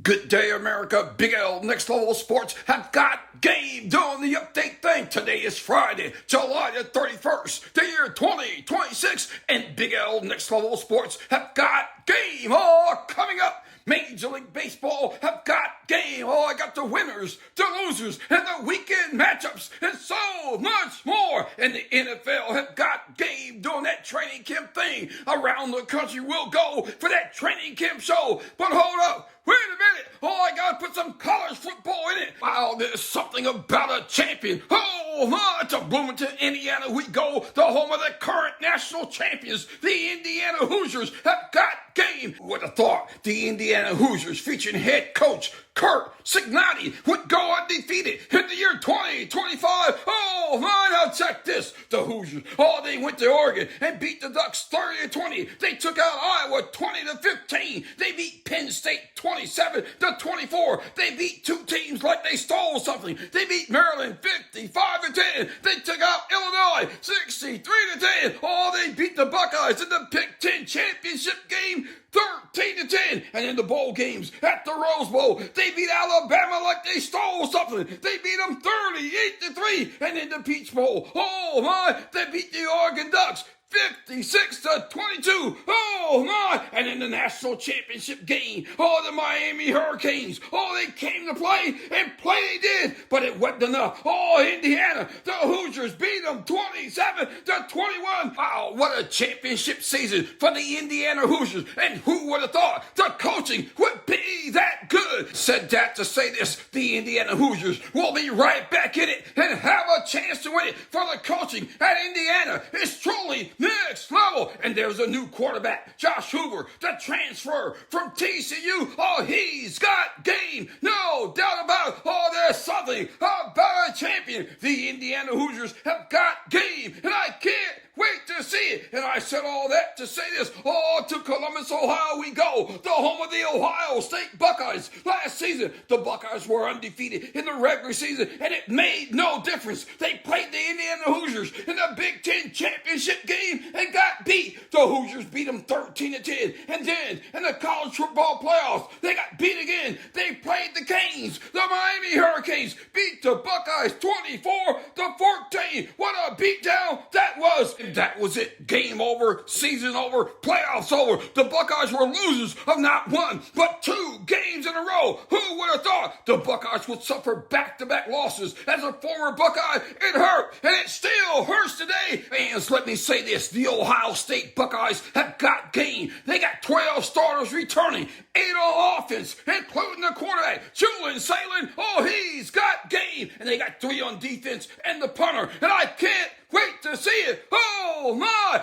Good day, America. Big L Next Level Sports have got game doing the update thing. Today is Friday, July the 31st, the year 2026, and Big L Next Level Sports have got game all coming up. Major League Baseball have got game. Oh, I got the winners, the losers, and the weekend matchups, and so much more. And the NFL have got game doing that training camp thing. Around the country we'll go for that training camp show. But hold up. Wait a minute. Oh, I got to put some college football in it. Wow, there's something about a champion. Oh, my, to Bloomington, Indiana we go, the home of the current national champions. The Indiana Hoosiers have got game. Who would have thought the Indiana Hoosiers featuring head coach Kurt Signotti would go undefeated in the year 2025. Oh, my, now check this. The Hoosiers, they went to Oregon and beat the Ducks 30-20. They took out Iowa 20-15. They beat Penn State 27-24. They beat two teams like they stole something. They beat Maryland 55-10. They took out Illinois 63-10. Oh, they beat the Buckeyes in the Big Ten championship game 13-10. And in the bowl games at the Rose Bowl, they beat Alabama like they stole something. They beat them 38-3. And in the Peach Bowl, oh my, they beat the Oregon Ducks 56-22. Oh my! And in the national championship game, the Miami Hurricanes, they came to play and play they did, but it wasn't enough. Indiana, the Hoosiers beat them 27-21. Wow, what a championship season for the Indiana Hoosiers. And who would have thought the coaching would be that good? Said that to say this, the Indiana Hoosiers will be right back in it and have a chance to win it, for the coaching at Indiana is truly next level. And there's a new quarterback, Josh Hoover, the transfer from TCU. He's got game. No doubt about it. There's something about a champion. The Indiana Hoosiers have got game, and I can't wait to see it. And I said all that to say this. To Columbus, Ohio we go, the home of the Ohio State Buckeyes. Last season, the Buckeyes were undefeated in the regular season, and it made no difference. They played the Indiana Hoosiers in the Big Ten championship game and got beat. The Hoosiers beat them 13-10. And then in the college football playoffs, they got beat again. They played the Canes. The Miami Hurricanes beat the Buckeyes 24-14. What a beatdown that was. And that was it. Game over, season over, playoffs over. The Buckeyes were losers of not one, but two games in a row. Who would have thought the Buckeyes would suffer back-to-back losses? As a former Buckeye, it hurt, and it still hurts today. Fans, let me say this. The Ohio State Buckeyes have got game. They got 12 starters returning, 8 on offense, including the quarterback, Julian Salin. He's got game. And they got 3 on defense and the punter. And I can't wait to see it.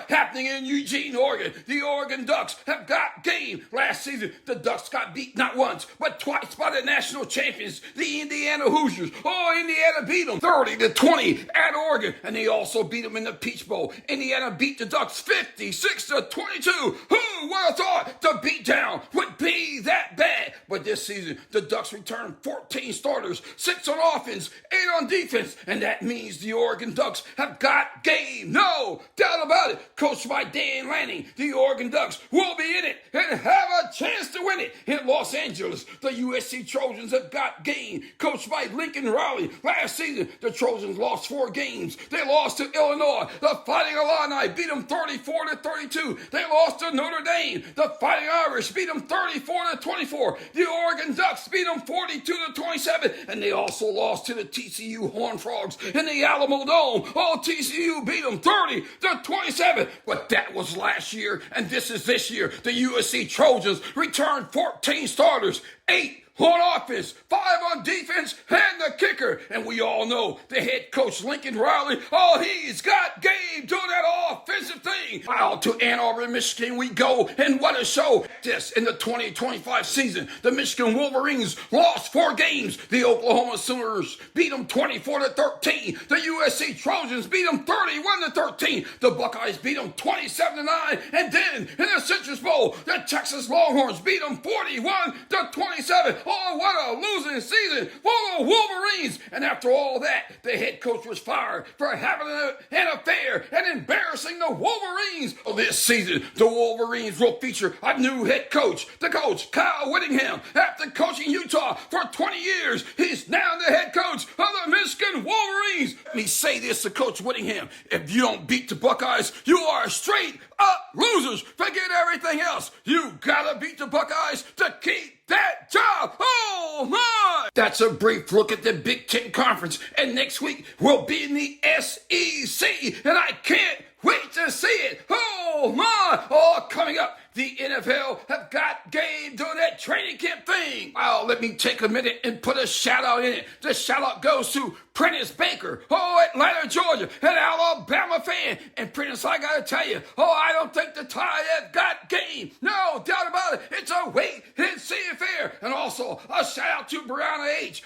Happening in Eugene, Oregon. The Oregon Ducks have got game. Last season, the Ducks got beat not once, but twice by the national champions, the Indiana Hoosiers. Indiana beat them 30-20 at Oregon, and they also beat them in the Peach Bowl. Indiana beat the Ducks 56-22. Who would have thought the beatdown would be that bad? But this season, the Ducks returned 14 starters, 6 on offense, 8 on defense, and that means the Oregon Ducks have got game. No doubt about it. Coached by Dan Lanning, the Oregon Ducks will be in it and have a chance to win it. In Los Angeles, the USC Trojans have got game. Coached by Lincoln Riley. Last season, the Trojans lost 4 games. They lost to Illinois. The Fighting Illini beat them 34-32. They lost to Notre Dame. The Fighting Irish beat them 34-24. The Oregon Ducks beat them 42-27. And they also lost to the TCU Horned Frogs in the Alamo Dome. TCU beat them 30-27. But that was last year, and this is this year. The USC Trojans returned 14 starters, 8 on offense, 5 on defense, and the kicker. And we all know the head coach, Lincoln Riley, he's got game doing that offensive thing. Out to Ann Arbor, Michigan we go, and what a show. This in the 2025 season, the Michigan Wolverines lost 4 games. The Oklahoma Sooners beat them 24-13. The USC Trojans beat them 31-13. The Buckeyes beat them 27-9. And then in the Citrus Bowl, the Texas Longhorns beat them 41-27. Oh, what a losing season for the Wolverines. And after all that, the head coach was fired for having an affair and embarrassing the Wolverines. This season, the Wolverines will feature a new head coach, the coach Kyle Whittingham. After coaching Utah for 20 years, he's now the head coach of the Michigan Wolverines. Let me say this to Coach Whittingham. If you don't beat the Buckeyes, you are straight up losers. Forget everything else. You gotta beat the Buckeyes to keep that job. Oh my! That's a brief look at the Big Ten Conference. And next week, we'll be in the SEC. And I can't wait to see it. Oh my! Oh, coming up, the NFL have got game doing that training camp thing. Well, let me take a minute and put a shout out in it. The shout out goes to Prentice Baker, Atlanta, Georgia, an Alabama fan. And Prentice, I gotta tell you, I don't think the Tide have got game. No doubt about it. It's a wait and see affair. And also a shout out to Brianna H.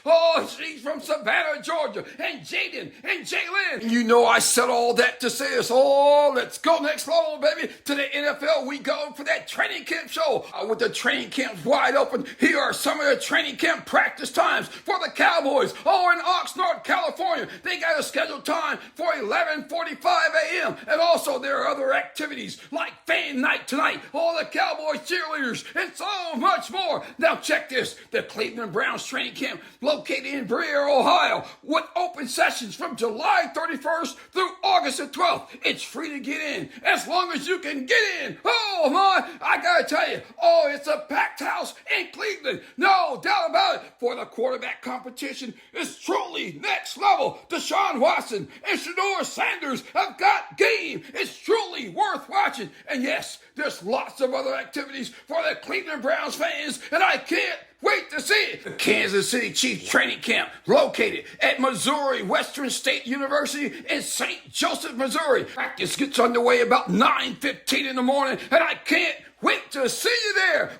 She's from Savannah, Georgia, and Jaden and Jalen. You know I said all that to say this. Let's go next level, baby. To the NFL we go for that training camp show. With the training camps wide open, here are some of the training camp practice times for the Cowboys. In Oxnard, California, they got a scheduled time for 11:45 a.m. And also there are other activities like fan night tonight, all the Cowboys cheerleaders, and so much more. Now check this. The Cleveland Browns training camp located in Briere, Ohio, with open sessions from July 31st through August the 12th. It's free to get in as long as you can get in. Oh my, I gotta tell you, it's a packed house in Cleveland. No doubt about it. For the quarterback competition is truly next level. Deshaun Watson and Shedeur Sanders have got game. It's truly worth watching. And yes, there's lots of other activities for the Cleveland Browns fans, and I can't wait to see it. The Kansas City Chiefs training camp located at Missouri Western State University in St. Joseph, Missouri. Practice gets underway about 9:15 in the morning, and I can't wait to see you there.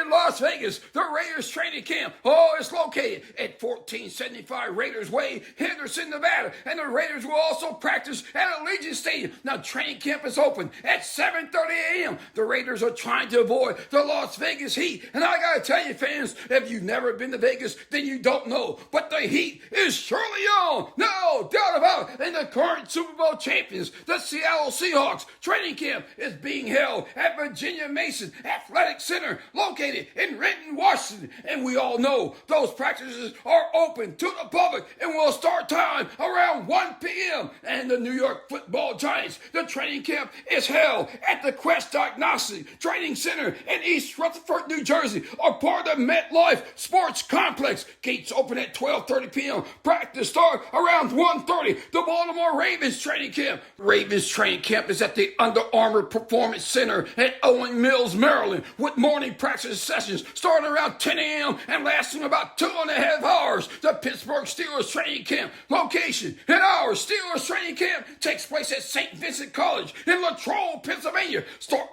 In Las Vegas, the Raiders training camp. It's located at 1475 Raiders Way, Henderson, Nevada. And the Raiders will also practice at Allegiant Stadium. Now, training camp is open at 7:30 a.m. The Raiders are trying to avoid the Las Vegas heat. And I gotta tell you, fans, if you've never been to Vegas, then you don't know. But the heat is surely on. No doubt about it. And the current Super Bowl champions, the Seattle Seahawks, training camp is being held at Virginia Mason Athletic Center, located in Renton, Washington. And we all know those practices are open to the public and will start time around 1 p.m. And the New York Football Giants, the training camp is held at the Quest Diagnostic Training Center in East Rutherford, New Jersey, a part of MetLife Sports Complex. Gates open at 12:30 p.m. Practice start around 1:30. The Baltimore Ravens training camp. Ravens training camp is at the Under Armour Performance Center at Owen Mills, Maryland, with morning practice sessions starting around 10 a.m. and lasting about 2.5 hours. The Pittsburgh Steelers training camp location and our Steelers training camp takes place at St. Vincent College in Latrobe, Pennsylvania.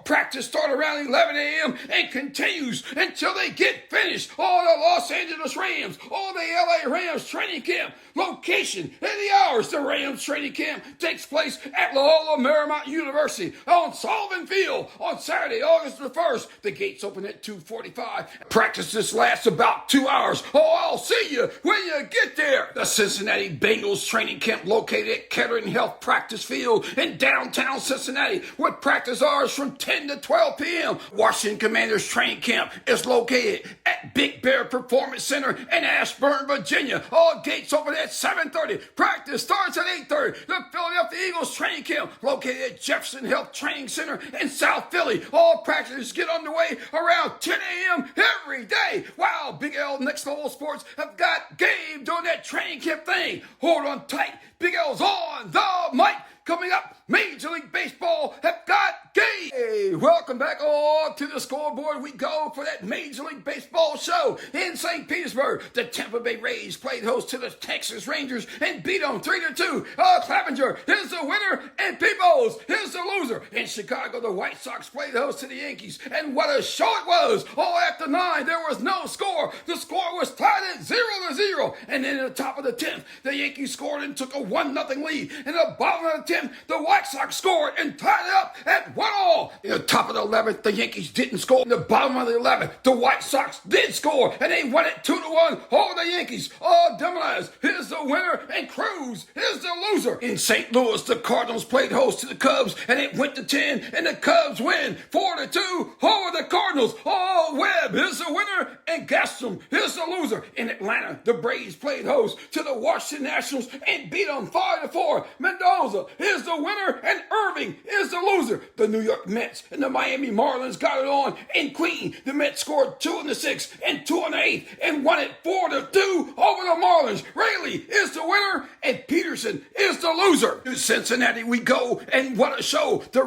Practice start around 11 a.m. and continues until they get finished. The Los Angeles Rams, the LA Rams training camp location and the hours. The Rams training camp takes place at Loyola Marymount University on Sullivan Field on Saturday, August the 1st. The gates open at 2:45. Practices last about 2 hours. I'll see you when you get there. The Cincinnati Bengals training camp located at Kettering Health Practice Field in downtown Cincinnati with practice hours from 10 to 12 p.m. Washington Commanders training camp is located at Big Bear Performance Center in Ashburn, Virginia. All gates open at 7:30. Practice starts at 8:30. The Philadelphia Eagles training camp located at Jefferson Health Training Center in South Philly. All practices get underway around 10 a.m. every day. Wow, Big L Next Level Sports have got game doing that training camp thing. Hold on tight. Big L's on the mic. Coming up, Major League Baseball have got game. Hey, welcome back to the scoreboard. We go for that Major League Baseball show in St. Petersburg. The Tampa Bay Rays played host to the Texas Rangers and beat them 3-2. Clevenger is the winner and Peoples is the loser. In Chicago, the White Sox played host to the Yankees. And what a show it was. After 9, there was no score. The score was tied at 0-0. 0. And then at the top of the 10th, the Yankees scored and took a 1-0 lead. In the bottom of the 10th, the White Sox scored and tied it up at 1-1. In the top of the 11th, the Yankees didn't score. In the bottom of the 11th, the White Sox did score, and they won it 2-1 over the Yankees. Oh, Demolize is the winner, and Cruz is the loser. In St. Louis, the Cardinals played host to the Cubs, and it went to 10, and the Cubs win 4-2 over the Cardinals. Oh, Webb is the winner, and Gastrom is the loser. In Atlanta, the Braves played host to the Washington Nationals and beat them 5-4. Mendoza is the winner, and Irving is the loser. The New York Mets and the Miami Marlins got it on in Queen. The Mets scored 2 in the 6th and 2 in the 8th and won it 4-2 over the Marlins. Raley is the winner, and Peterson is the loser. To Cincinnati we go, and what a show. The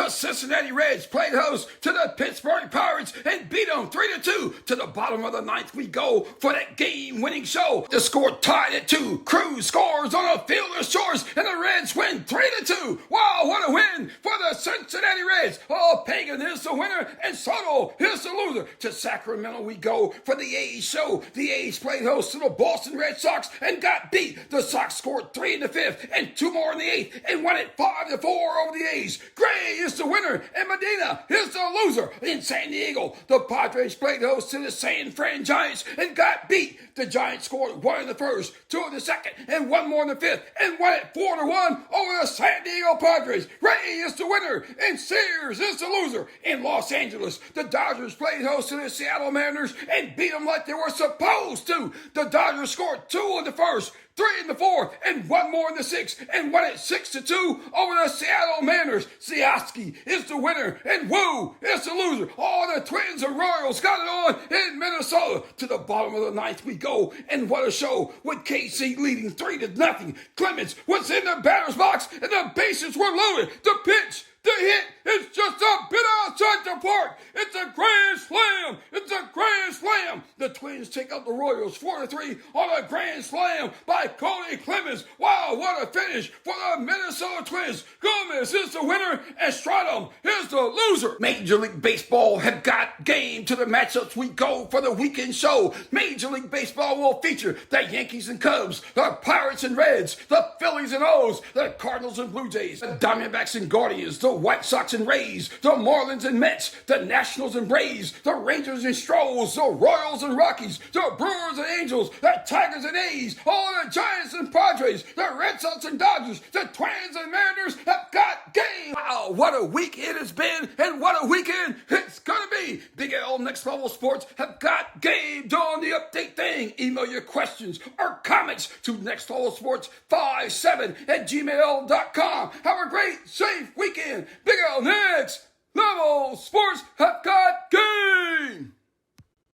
Cincinnati Reds played host to the Pittsburgh Pirates and beat them 3-2. To the bottom of the 9th we go for that game-winning show. The score tied at 2. Cruz scores on a fielder's choice, and the Reds win 3-2. Wow, what a win for the Cincinnati Reds. Oh, Pagan is the winner, and Soto is the loser. To Sacramento we go for the A's show. The A's played host to the Boston Red Sox and got beat. The Sox scored 3 in the 5th and 2 more in the 8th and won it 5-4 over the A's. Gray is the winner, and Medina is the loser. In San Diego, the Padres played host to the San Fran Giants and got beat. The Giants scored 1 in the 1st, 2 in the 2nd, and 1 more in the 5th and won it 4-1 over the San Diego Padres. Ray is the winner, and Sears is the loser. In Los Angeles, the Dodgers played host to the Seattle Mariners and beat them like they were supposed to. The Dodgers scored 2 in the 1st, 3 in the 4th, and 1 more in the 6th, and won it 6-2 over the Seattle Mariners. Siaski is the winner, and Wu is the loser. All the Twins and Royals got it on in Minnesota. To the bottom of the 9th we go, and what a show, with KC leading 3-0. Clemens was in the batter's box, and the bases were loaded. The pitch, the hit, it's just a bit outside the park. It's a grand slam. It's a grand slam. The Twins take out the Royals 4-3 on a grand slam by Cody Clemens. Wow, what a finish for the Minnesota Twins. Gomez is the winner, and Stradom is the loser. Major League Baseball have got game. To the matchups we go for the weekend show. Major League Baseball will feature the Yankees and Cubs, the Pirates and Reds, the Phillies and O's, the Cardinals and Blue Jays, the Diamondbacks and Guardians, the White Sox and Rays, the Marlins and Mets, the Nationals and Braves, the Rangers and Stros, the Royals and Rockies, the Brewers and Angels, the Tigers and A's, all the Giants and Padres, the Red Sox and Dodgers, the Twins and Mariners have got game. Wow, what a week it has been, and what a weekend it's gonna be. Big L Next Level Sports have got game. Doing the update thing. Email your questions or comments to nextlevelsports57@gmail.com. Have a great, safe weekend. Big L Next Level Sports have got game.